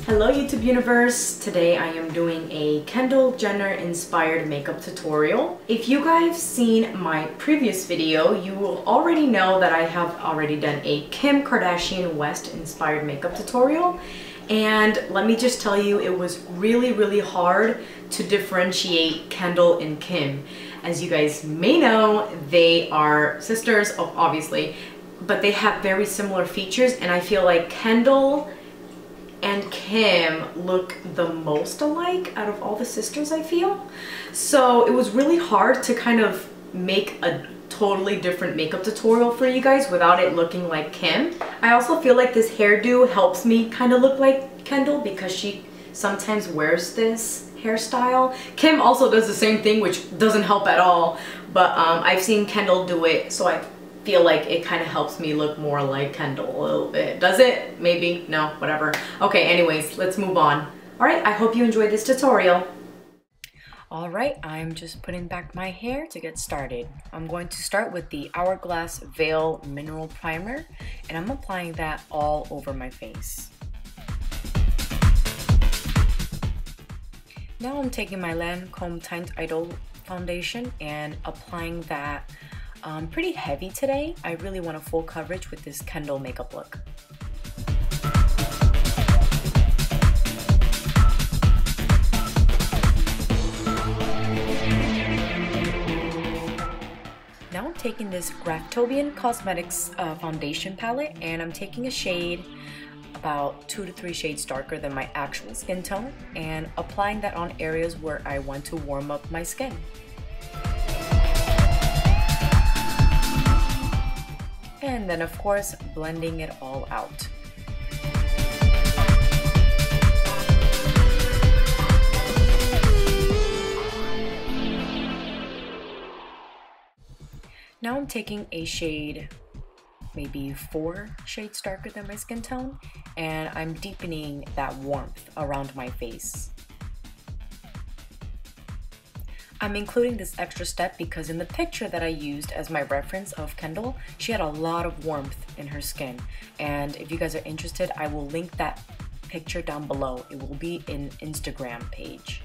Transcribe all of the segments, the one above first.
Hello YouTube universe! Today I am doing a Kendall Jenner inspired makeup tutorial. If you guys seen my previous video, you will already know that I have already done a Kim Kardashian West inspired makeup tutorial. And let me just tell you, it was really hard to differentiate Kendall and Kim. As you guys may know, they are sisters, obviously, but they have very similar features, and I feel like Kendall and Kim look the most alike out of all the sisters, I feel. So it was really hard to kind of make a totally different makeup tutorial for you guys without it looking like Kim. I also feel like this hairdo helps me kind of look like Kendall because she sometimes wears this hairstyle. Kim also does the same thing, which doesn't help at all, but I've seen Kendall do it, so I feel like it kind of helps me look more like Kendall a little bit. Does it? Maybe? No? Whatever. Okay, anyways, let's move on. Alright, I hope you enjoyed this tutorial. Alright, I'm just putting back my hair to get started. I'm going to start with the Hourglass Veil Mineral Primer, and I'm applying that all over my face. Now I'm taking my Lancome Untitled foundation and applying that pretty heavy today. I really want a full coverage with this Kendall makeup look. Now I'm taking this Graftobian Cosmetics foundation palette, and I'm taking a shade about 2 to 3 shades darker than my actual skin tone and applying that on areas where I want to warm up my skin. And then of course, blending it all out. Now I'm taking a shade, maybe 4 shades darker than my skin tone, and I'm deepening that warmth around my face. I'm including this extra step because in the picture that I used as my reference of Kendall, she had a lot of warmth in her skin. And if you guys are interested, I will link that picture down below. It will be in Instagram page.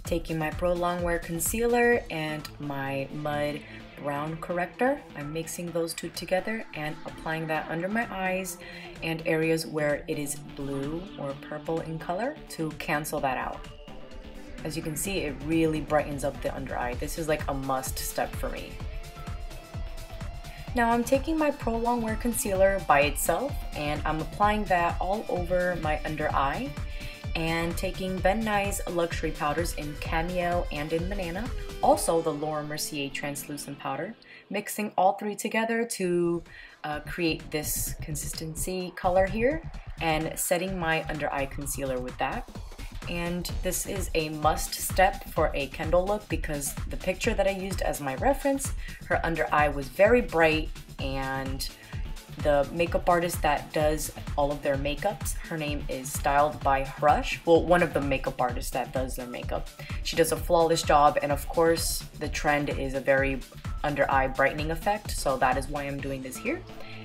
Taking my Pro Longwear Concealer and my Mud Brown Corrector, I'm mixing those two together and applying that under my eyes and areas where it is blue or purple in color to cancel that out. As you can see, it really brightens up the under eye. This is like a must step for me. Now I'm taking my Pro Longwear Concealer by itself and I'm applying that all over my under eye, and taking Ben Nye's luxury powders in Cameo and in Banana, also the Laura Mercier translucent powder, mixing all three together to create this consistency color here, and setting my under eye concealer with that. And this is a must step for a Kendall look because the picture that I used as my reference, her under eye was very bright, and the makeup artist that does all of their makeups, her name is Styled by Hrush. Well, one of the makeup artists that does their makeup. She does a flawless job, and of course the trend is a very under eye brightening effect, so that is why I'm doing this here.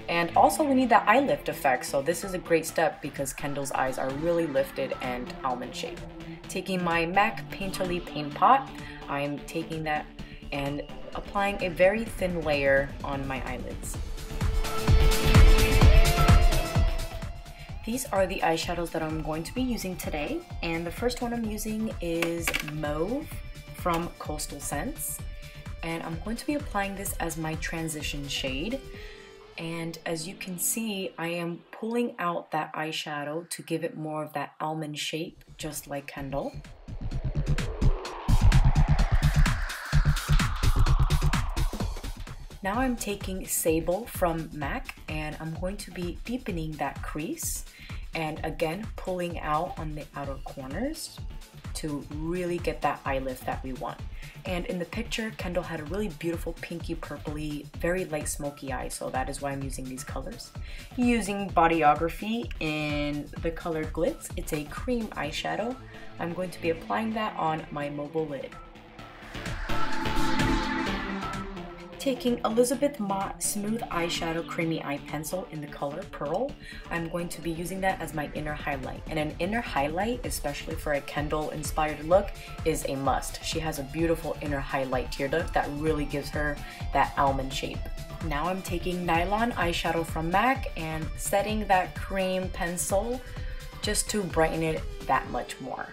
And also we need that eye lift effect, so this is a great step because Kendall's eyes are really lifted and almond shaped. Taking my MAC Painterly Paint Pot, I'm taking that and applying a very thin layer on my eyelids. These are the eyeshadows that I'm going to be using today, and the first one I'm using is Mauve from Coastal Scents, and I'm going to be applying this as my transition shade. And as you can see, I am pulling out that eyeshadow to give it more of that almond shape, just like Kendall. Now I'm taking Sable from MAC and I'm going to be deepening that crease and again pulling out on the outer corners to really get that eye lift that we want. And in the picture, Kendall had a really beautiful pinky purpley, very light smoky eye, so that is why I'm using these colors. Using Bodyography in the color Glitz, it's a cream eyeshadow. I'm going to be applying that on my mobile lid. taking Elizabeth Mott Smooth Eyeshadow Creamy Eye Pencil in the color Pearl. I'm going to be using that as my inner highlight. And an inner highlight, especially for a Kendal inspired look, is a must. She has a beautiful inner highlight tear duct that really gives her that almond shape. Now I'm taking Nylon eyeshadow from MAC and setting that cream pencil just to brighten it that much more.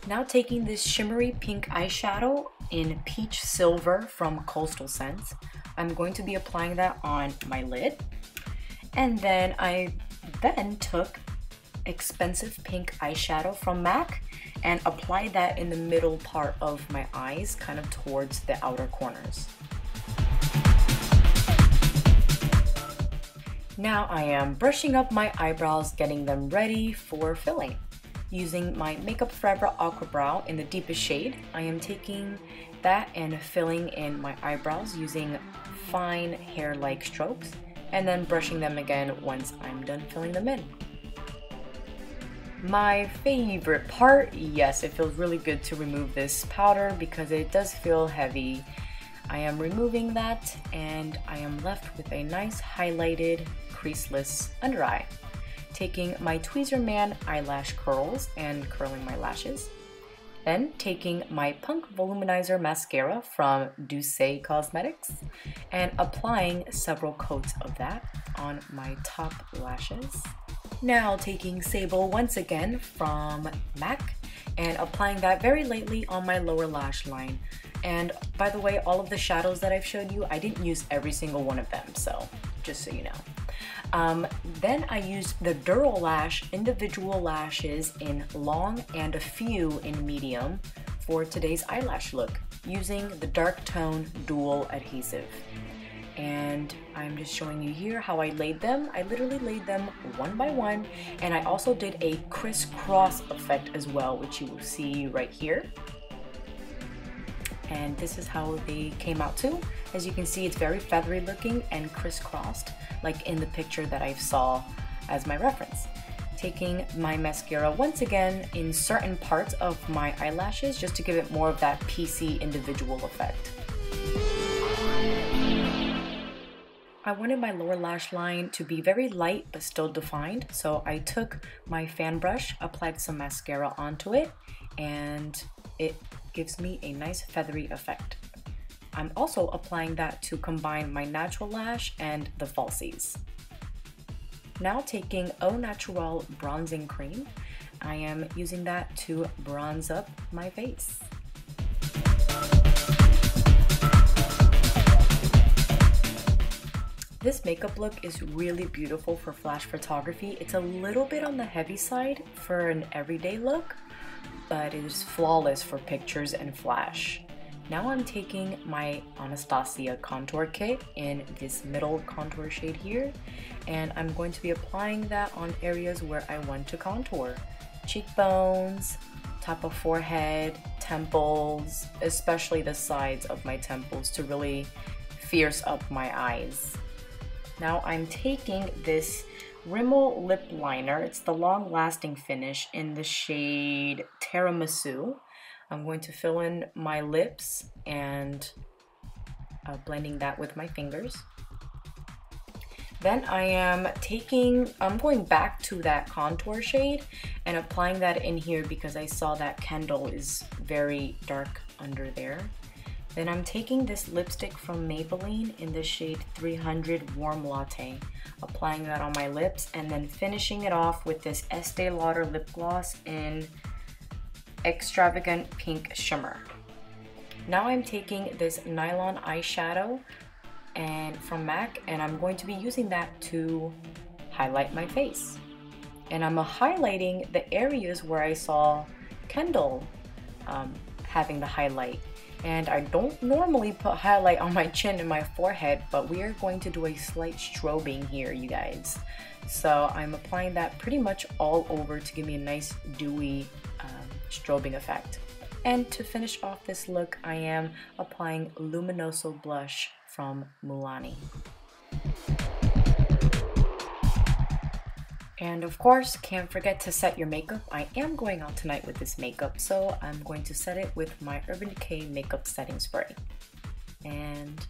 Now taking this shimmery pink eyeshadow in Peach Silver from Coastal Scents, I'm going to be applying that on my lid. And then I took expensive pink eyeshadow from MAC and applied that in the middle part of my eyes, kind of towards the outer corners. Now I am brushing up my eyebrows, getting them ready for filling. Using my Makeup Forever Aqua Brow in the deepest shade, I am taking that and filling in my eyebrows using fine hair-like strokes, and then brushing them again once I'm done filling them in. My favorite part, yes, it feels really good to remove this powder because it does feel heavy. I am removing that and I am left with a nice highlighted, creaseless under eye. Taking my Tweezerman eyelash curls and curling my lashes. Then taking my Punk Voluminizer Mascara from Douce Cosmetics and applying several coats of that on my top lashes. Now taking Sable once again from MAC and applying that very lightly on my lower lash line. And by the way, all of the shadows that I've showed you, I didn't use every single one of them, so just so you know. Then I used the Duralash individual lashes in long and a few in medium for today's eyelash look using the dark tone dual adhesive. And I'm just showing you here how I laid them. I literally laid them one by one, and I also did a crisscross effect as well, which you will see right here. And this is how they came out too. As you can see, it's very feathery looking and crisscrossed, like in the picture that I saw as my reference. Taking my mascara once again in certain parts of my eyelashes just to give it more of that PC individual effect. I wanted my lower lash line to be very light but still defined, so I took my fan brush, applied some mascara onto it, and it gives me a nice feathery effect. I'm also applying that to combine my natural lash and the falsies. Now taking Au Naturel bronzing cream, I am using that to bronze up my face. This makeup look is really beautiful for flash photography. It's a little bit on the heavy side for an everyday look, but it is flawless for pictures and flash. Now I'm taking my Anastasia contour kit in this middle contour shade here, and I'm going to be applying that on areas where I want to contour. Cheekbones, top of forehead, temples, especially the sides of my temples to really fierce up my eyes. Now I'm taking this Rimmel lip liner. It's the long-lasting finish in the shade Tiramisu. I'm going to fill in my lips and blending that with my fingers. Then I'm going back to that contour shade and applying that in here because I saw that Kendal is very dark under there. Then I'm taking this lipstick from Maybelline in the shade 300 Warm Latte, applying that on my lips, and then finishing it off with this Estee Lauder lip gloss in Extravagant Pink Shimmer. Now I'm taking this nylon eyeshadow from MAC, and I'm going to be using that to highlight my face. And I'm highlighting the areas where I saw Kendal having the highlight. And I don't normally put highlight on my chin and my forehead, but we are going to do a slight strobing here, you guys. So I'm applying that pretty much all over to give me a nice dewy strobing effect. And to finish off this look, I am applying Luminoso blush from Mulani. And of course, can't forget to set your makeup. I am going out tonight with this makeup, so I'm going to set it with my Urban Decay makeup setting spray. And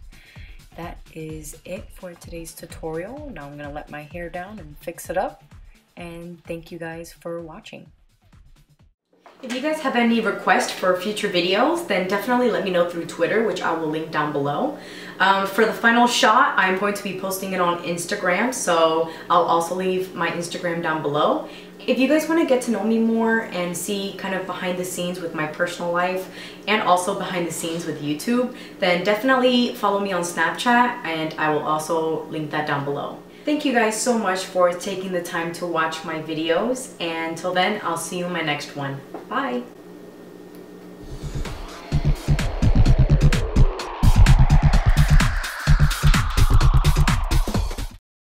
that is it for today's tutorial. Now I'm gonna let my hair down and fix it up. And thank you guys for watching. If you guys have any requests for future videos, then definitely let me know through Twitter, which I will link down below. For the final shot, I'm going to be posting it on Instagram, so I'll also leave my Instagram down below. If you guys want to get to know me more and see kind of behind the scenes with my personal life and also behind the scenes with YouTube, then definitely follow me on Snapchat, and I will also link that down below. Thank you guys so much for taking the time to watch my videos, and until then, I'll see you in my next one. Bye!